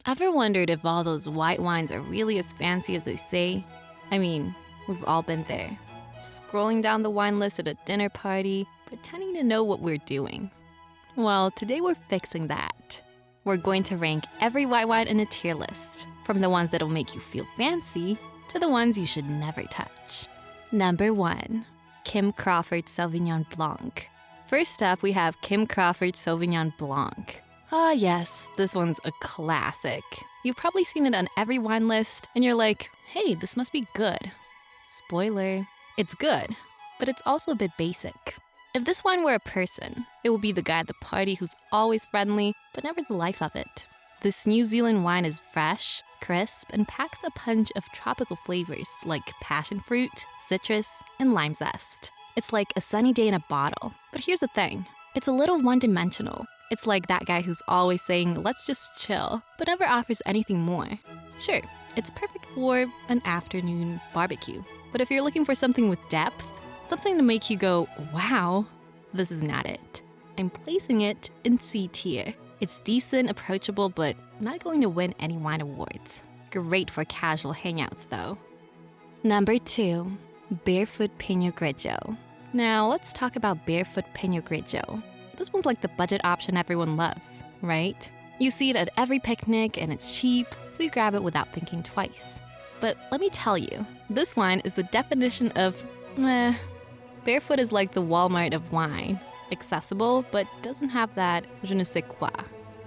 Ever wondered if all those white wines are really as fancy as they say? I mean, we've all been there. Scrolling down the wine list at a dinner party, pretending to know what we're doing. Well, today we're fixing that. We're going to rank every white wine in a tier list, from the ones that'll make you feel fancy to the ones you should never touch. Number 1, Kim Crawford Sauvignon Blanc. First up, we have Kim Crawford Sauvignon Blanc. Ah, yes, this one's a classic. You've probably seen it on every wine list, and you're like, hey, this must be good. Spoiler, it's good, but it's also a bit basic. If this wine were a person, it would be the guy at the party who's always friendly, but never the life of it. This New Zealand wine is fresh, crisp, and packs a punch of tropical flavors like passion fruit, citrus, and lime zest. It's like a sunny day in a bottle. But here's the thing, it's a little one-dimensional. It's like that guy who's always saying, let's just chill, but never offers anything more. Sure, it's perfect for an afternoon barbecue. But if you're looking for something with depth, something to make you go, wow, this is not it. I'm placing it in C tier. It's decent, approachable, but not going to win any wine awards. Great for casual hangouts, though. Number 2, Barefoot Pinot Grigio. Now, let's talk about Barefoot Pinot Grigio. This one's like the budget option everyone loves, right? You see it at every picnic and it's cheap, so you grab it without thinking twice. But let me tell you, this wine is the definition of meh. Barefoot is like the Walmart of wine. Accessible, but doesn't have that je ne sais quoi.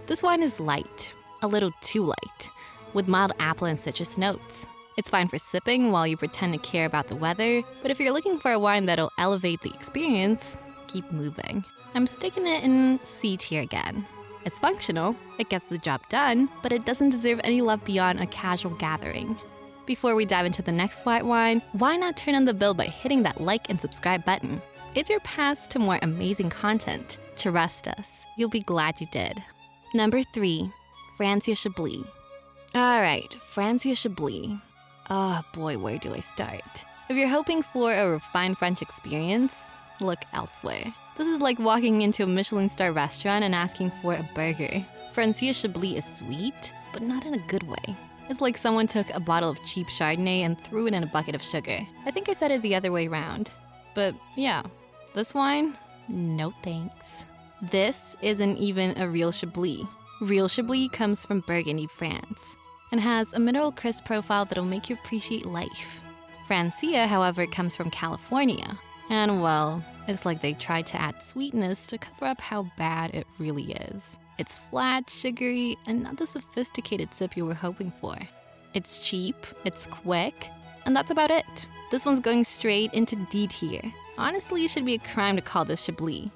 This wine is light, a little too light, with mild apple and citrus notes. It's fine for sipping while you pretend to care about the weather, but if you're looking for a wine that'll elevate the experience, keep moving. I'm sticking it in C tier again. It's functional, it gets the job done, but it doesn't deserve any love beyond a casual gathering. Before we dive into the next white wine, why not turn on the bill by hitting that like and subscribe button? It's your path to more amazing content. Trust us, you'll be glad you did. Number 3, Francia Chablis. Alright, Francia Chablis. Oh boy, where do I start? If you're hoping for a refined French experience, look elsewhere. This is like walking into a Michelin star restaurant and asking for a burger. Francia Chablis is sweet, but not in a good way. It's like someone took a bottle of cheap Chardonnay and threw it in a bucket of sugar. I think I said it the other way around. But yeah, this wine, no thanks. This isn't even a real Chablis. Real Chablis comes from Burgundy, France, and has a mineral crisp profile that'll make you appreciate life. Francia, however, comes from California. And well, it's like they tried to add sweetness to cover up how bad it really is. It's flat, sugary, and not the sophisticated sip you were hoping for. It's cheap, it's quick, and that's about it. This one's going straight into D tier. Honestly, it should be a crime to call this Chablis.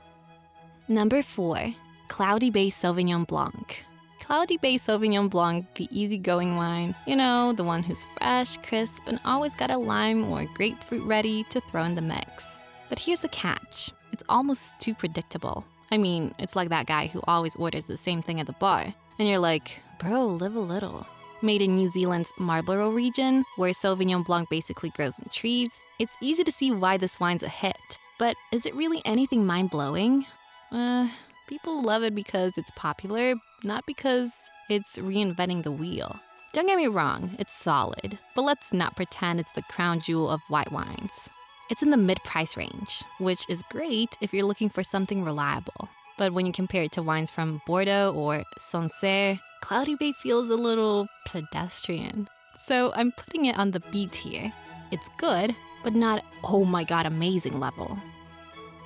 Number 4, Cloudy Bay Sauvignon Blanc. Cloudy Bay Sauvignon Blanc, the easygoing wine. You know, the one who's fresh, crisp, and always got a lime or grapefruit ready to throw in the mix. But here's the catch. It's almost too predictable. I mean, it's like that guy who always orders the same thing at the bar. And you're like, bro, live a little. Made in New Zealand's Marlborough region, where Sauvignon Blanc basically grows in trees, it's easy to see why this wine's a hit. But is it really anything mind-blowing? People love it because it's popular, not because it's reinventing the wheel. Don't get me wrong, it's solid, but let's not pretend it's the crown jewel of white wines. It's in the mid-price range, which is great if you're looking for something reliable. But when you compare it to wines from Bordeaux or Sancerre, Cloudy Bay feels a little pedestrian. So I'm putting it on the B tier. It's good, but not oh my god amazing level.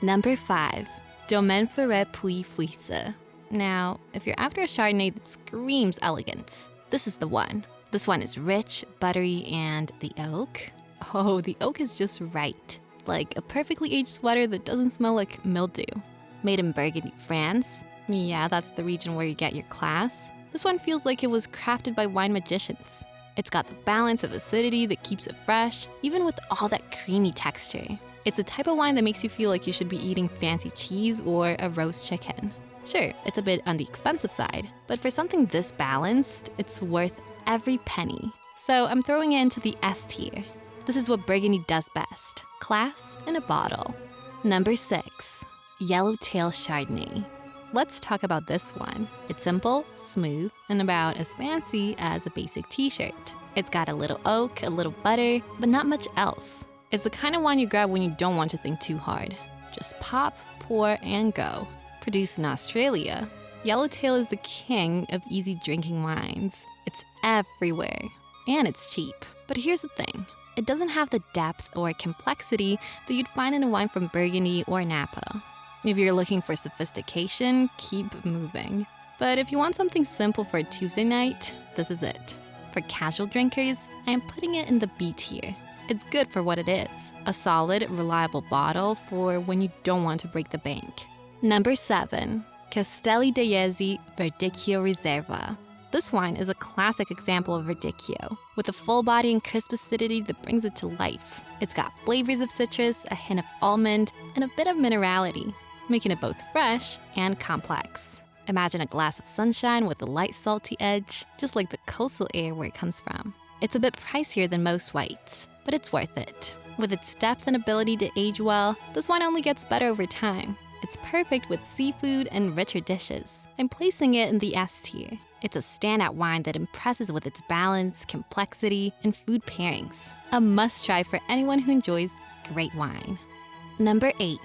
Number 5, Domaine Forêt Puy-Fuisse. Now, if you're after a Chardonnay that screams elegance, this is the one. This one is rich, buttery, and the oak. Oh, the oak is just right. Like a perfectly aged sweater that doesn't smell like mildew. Made in Burgundy, France. Yeah, that's the region where you get your class. This one feels like it was crafted by wine magicians. It's got the balance of acidity that keeps it fresh, even with all that creamy texture. It's the type of wine that makes you feel like you should be eating fancy cheese or a roast chicken. Sure, it's a bit on the expensive side, but for something this balanced, it's worth every penny. So I'm throwing it into the S tier. This is what Burgundy does best. Class in a bottle. Number 6, Yellowtail Chardonnay. Let's talk about this one. It's simple, smooth, and about as fancy as a basic t-shirt. It's got a little oak, a little butter, but not much else. It's the kind of wine you grab when you don't want to think too hard. Just pop, pour, and go. Produced in Australia, Yellowtail is the king of easy drinking wines. It's everywhere, and it's cheap. But here's the thing. It doesn't have the depth or complexity that you'd find in a wine from Burgundy or Napa. If you're looking for sophistication, keep moving. But if you want something simple for a Tuesday night, this is it. For casual drinkers, I am putting it in the B tier. It's good for what it is. A solid, reliable bottle for when you don't want to break the bank. Number 7. Castelli Dei Verical Riserva. This wine is a classic example of Verdicchio, with a full body and crisp acidity that brings it to life. It's got flavors of citrus, a hint of almond, and a bit of minerality, making it both fresh and complex. Imagine a glass of sunshine with a light salty edge, just like the coastal air where it comes from. It's a bit pricier than most whites, but it's worth it. With its depth and ability to age well, this wine only gets better over time. It's perfect with seafood and richer dishes. I'm placing it in the S tier. It's a standout wine that impresses with its balance, complexity, and food pairings. A must-try for anyone who enjoys great wine. Number 8.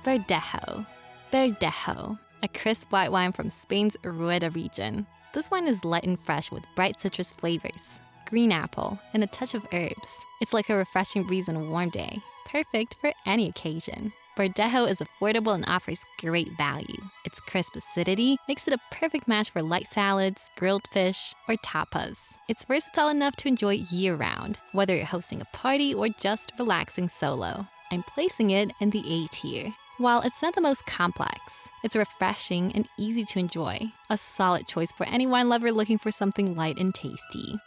Verdejo. Verdejo, a crisp white wine from Spain's Rueda region. This wine is light and fresh with bright citrus flavors, green apple, and a touch of herbs. It's like a refreshing breeze on a warm day, perfect for any occasion. Verdejo is affordable and offers great value. Its crisp acidity makes it a perfect match for light salads, grilled fish, or tapas. It's versatile enough to enjoy year-round, whether you're hosting a party or just relaxing solo. I'm placing it in the A tier. While it's not the most complex, it's refreshing and easy to enjoy. A solid choice for any wine lover looking for something light and tasty.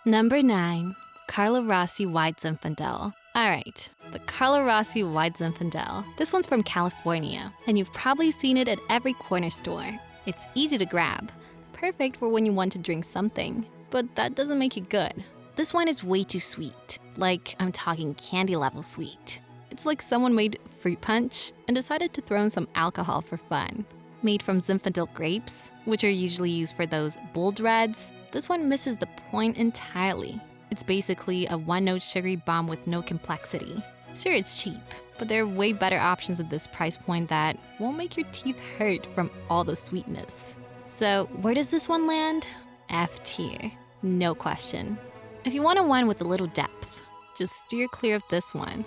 Number 9. Carlo Rossi White Zinfandel. Alright, the Carlo Rossi White Zinfandel. This one's from California, and you've probably seen it at every corner store. It's easy to grab, perfect for when you want to drink something, but that doesn't make it good. This wine is way too sweet, like I'm talking candy level sweet. It's like someone made fruit punch and decided to throw in some alcohol for fun. Made from Zinfandel grapes, which are usually used for those bold reds, this one misses the point entirely. It's basically a one-note sugary bomb with no complexity. Sure, it's cheap, but there are way better options at this price point that won't make your teeth hurt from all the sweetness. So where does this one land? F tier, no question. If you want a wine with a little depth, just steer clear of this one.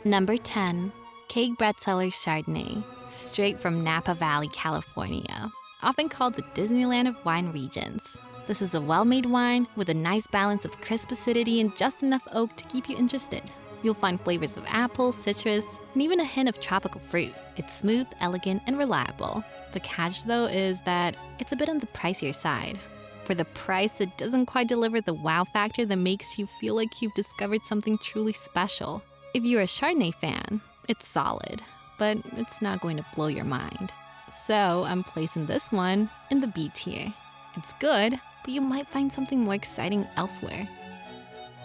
Number 10, Cakebread Cellars Chardonnay, straight from Napa Valley, California, often called the Disneyland of wine regions. This is a well-made wine with a nice balance of crisp acidity and just enough oak to keep you interested. You'll find flavors of apple, citrus, and even a hint of tropical fruit. It's smooth, elegant, and reliable. The catch, though, is that it's a bit on the pricier side. For the price, it doesn't quite deliver the wow factor that makes you feel like you've discovered something truly special. If you're a Chardonnay fan, it's solid, but it's not going to blow your mind. So I'm placing this one in the B tier. It's good, but you might find something more exciting elsewhere.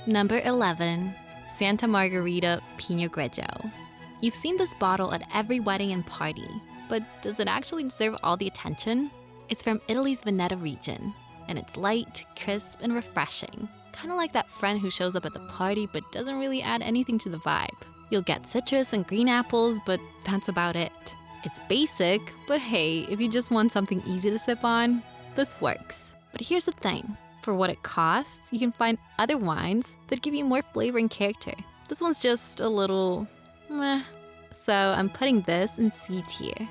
Number 11, Santa Margarita Pinot Grigio. You've seen this bottle at every wedding and party, but does it actually deserve all the attention? It's from Italy's Veneto region, and it's light, crisp, and refreshing. Kind of like that friend who shows up at the party but doesn't really add anything to the vibe. You'll get citrus and green apples, but that's about it. It's basic, but hey, if you just want something easy to sip on, this works. But here's the thing. For what it costs, you can find other wines that give you more flavor and character. This one's just a little meh. So I'm putting this in C tier.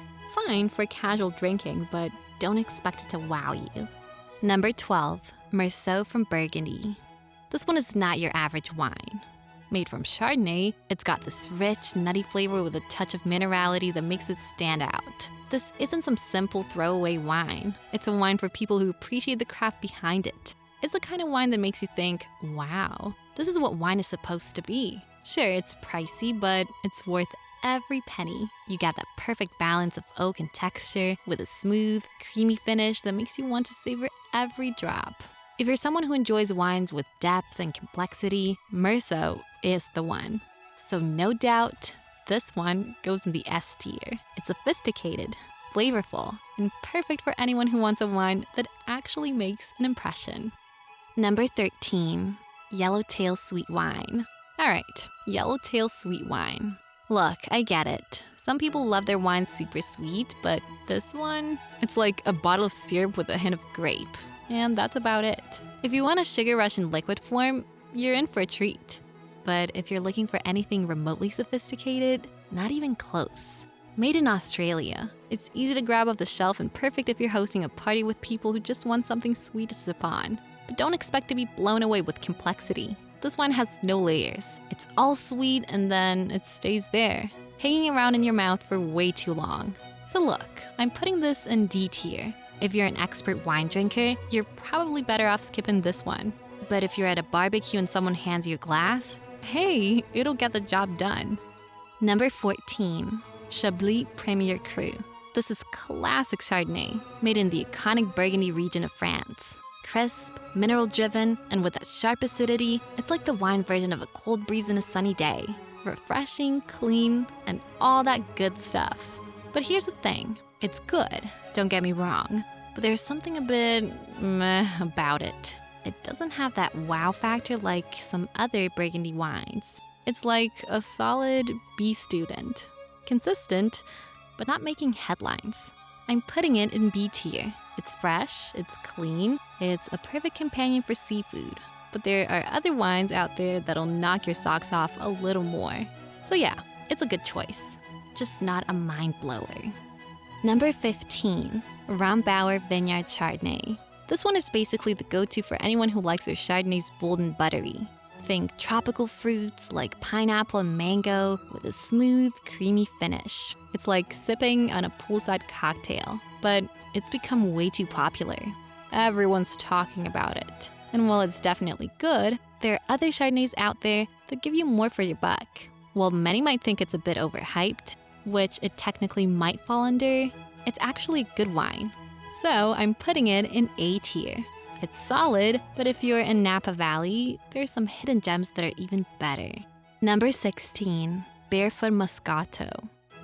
Fine for casual drinking, but don't expect it to wow you. Number 12, Meursault from Burgundy. This one is not your average wine. Made from Chardonnay, it's got this rich, nutty flavor with a touch of minerality that makes it stand out. This isn't some simple throwaway wine. It's a wine for people who appreciate the craft behind it. It's the kind of wine that makes you think, wow, this is what wine is supposed to be. Sure, it's pricey, but it's worth every penny. You get that perfect balance of oak and texture with a smooth, creamy finish that makes you want to savor every drop. If you're someone who enjoys wines with depth and complexity, Meursault is the one. So no doubt, this one goes in the S tier. It's sophisticated, flavorful, and perfect for anyone who wants a wine that actually makes an impression. Number 13, Yellowtail Sweet Wine. All right, Yellowtail Sweet Wine. Look, I get it. Some people love their wines super sweet, but this one, it's like a bottle of syrup with a hint of grape. And that's about it. If you want a sugar rush in liquid form, you're in for a treat. But if you're looking for anything remotely sophisticated, not even close. Made in Australia, it's easy to grab off the shelf and perfect if you're hosting a party with people who just want something sweet to sip on. But don't expect to be blown away with complexity. This wine has no layers. It's all sweet and then it stays there, hanging around in your mouth for way too long. So look, I'm putting this in D tier. If you're an expert wine drinker, you're probably better off skipping this one. But if you're at a barbecue and someone hands you a glass, hey, it'll get the job done. Number 14, Chablis Premier Cru. This is classic Chardonnay, made in the iconic Burgundy region of France. Crisp, mineral-driven, and with that sharp acidity, it's like the wine version of a cold breeze on a sunny day. Refreshing, clean, and all that good stuff. But here's the thing, it's good, don't get me wrong, but there's something a bit meh about it. It doesn't have that wow factor like some other Burgundy wines. It's like a solid B student. Consistent, but not making headlines. I'm putting it in B tier. It's fresh, it's clean, it's a perfect companion for seafood. But there are other wines out there that'll knock your socks off a little more. So yeah, it's a good choice. Just not a mind blower. Number 15, Rombauer Vineyard Chardonnay. This one is basically the go-to for anyone who likes their Chardonnays bold and buttery. Think tropical fruits like pineapple and mango with a smooth, creamy finish. It's like sipping on a poolside cocktail, but it's become way too popular. Everyone's talking about it. And while it's definitely good, there are other Chardonnays out there that give you more for your buck. While many might think it's a bit overhyped, which it technically might fall under, it's actually a good wine. So I'm putting it in A tier. It's solid, but if you're in Napa Valley, there's some hidden gems that are even better. Number 16, Barefoot Moscato.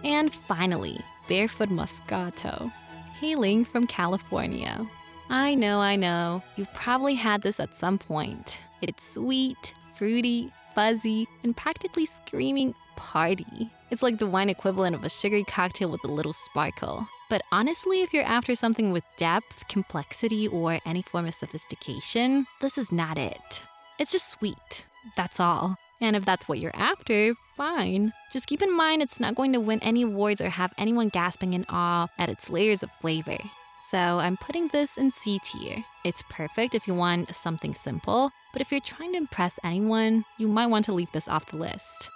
And finally, Barefoot Moscato, hailing from California. I know, you've probably had this at some point. It's sweet, fruity, fuzzy, and practically screaming party. It's like the wine equivalent of a sugary cocktail with a little sparkle. But honestly, if you're after something with depth, complexity, or any form of sophistication, this is not it. It's just sweet, that's all. And if that's what you're after, fine. Just keep in mind it's not going to win any awards or have anyone gasping in awe at its layers of flavor. So I'm putting this in C tier. It's perfect if you want something simple, but if you're trying to impress anyone, you might want to leave this off the list.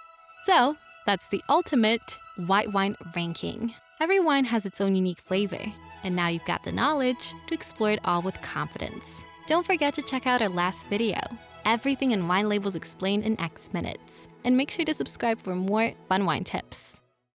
So that's the ultimate white wine ranking. Every wine has its own unique flavor, and now you've got the knowledge to explore it all with confidence. Don't forget to check out our last video, Everything in Wine Labels Explained in X Minutes, and make sure to subscribe for more fun wine tips.